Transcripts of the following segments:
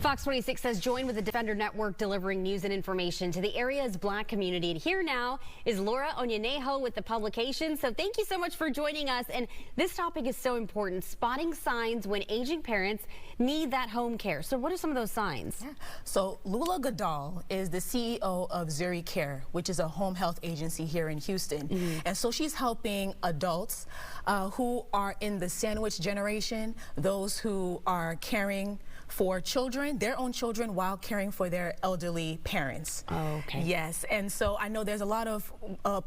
Fox 26 says join with the Defender Network delivering news and information to the area's Black community. And here now is Laura Onyenejo with the publication. So thank you so much for joining us. And this topic is so important, spotting signs when aging parents need that home care. So what are some of those signs? Yeah. So Lula Goodall is the CEO of Zuri Care, which is a home health agency here in Houston. And so she's helping adults who are in the sandwich generation, those who are caring for children, their own children, while caring for their elderly parents. Oh, okay. Yes, and so I know there's a lot of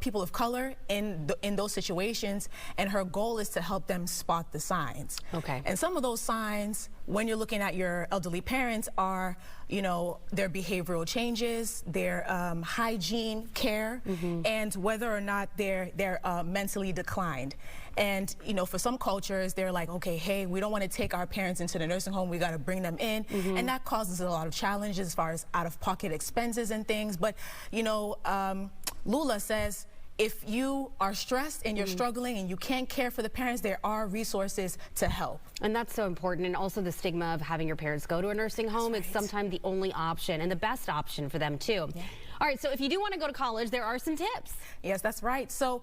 people of color in those situations, and her goal is to help them spot the signs. Okay. And some of those signs, when you're looking at your elderly parents, are, you know, their behavioral changes, their hygiene care, and whether or not they're mentally declined. And, you know, for some cultures, they're like, okay, hey, we don't want to take our parents into the nursing home. We got to bring them in. And that causes a lot of challenges as far as out-of-pocket expenses and things. But, you know, Lula says, if you are stressed and you're struggling and you can't care for the parents, there are resources to help. And that's so important. And also the stigma of having your parents go to a nursing home. It's sometimes the only option and the best option for them, too. Yeah. All right, so if you do want to go to college, there are some tips. Yes, that's right. So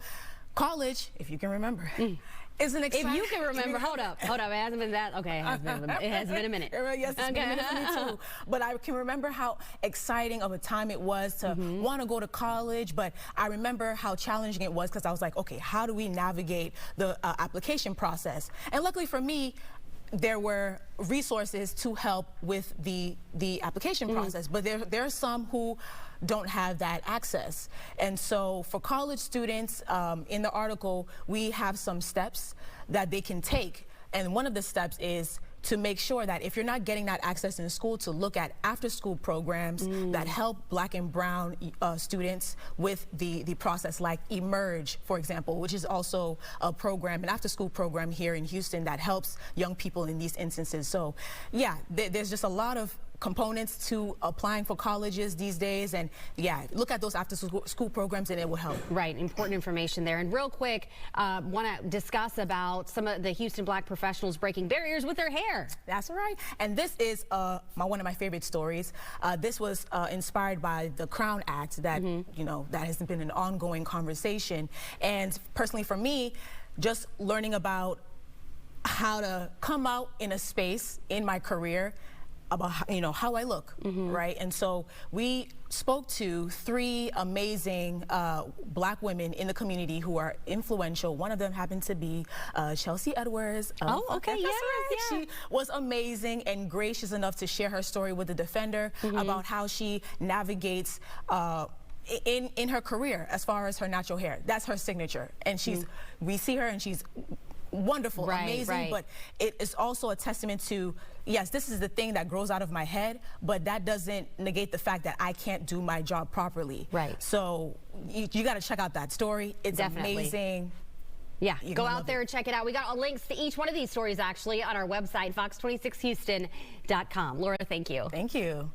college, if you can remember, is an exciting... If you can remember, hold up, it hasn't been that, okay, it has been a minute. Yes, it's been a minute for me too. But I can remember how exciting of a time it was to want to go to college, but I remember how challenging it was because I was like, okay, how do we navigate the application process? And luckily for me, there were resources to help with the application process, but there are some who don't have that access. And so for college students, in the article, we have some steps that they can take. And one of the steps is to make sure that if you're not getting that access in school, to look at after-school programs that help Black and brown students with the process, like Emerge, for example, which is also a program, an after-school program here in Houston that helps young people in these instances. So, yeah, there's just a lot of components to applying for colleges these days, and yeah, look at those after school programs and it will help. Right, important information there. And real quick, want to discuss about some of the Houston Black professionals breaking barriers with their hair. That's right, and this is one of my favorite stories. This was inspired by the Crown Act that you know, that has been an ongoing conversation, and personally for me, just learning about how to come out in a space in my career about, you know, how I look, right? And so we spoke to 3 amazing Black women in the community who are influential. One of them happened to be Chelsea Edwards. Oh, okay, yeah. She was amazing and gracious enough to share her story with the Defender about how she navigates in her career as far as her natural hair. That's her signature. And she's, we see her and she's wonderful, amazing, but it is also a testament to, yes, this is the thing that grows out of my head, but that doesn't negate the fact that I can't do my job properly. Right. So you got to check out that story. It's amazing. Yeah, go out there and check it out. We got all links to each one of these stories actually on our website, fox26houston.com. Laura, thank you. Thank you.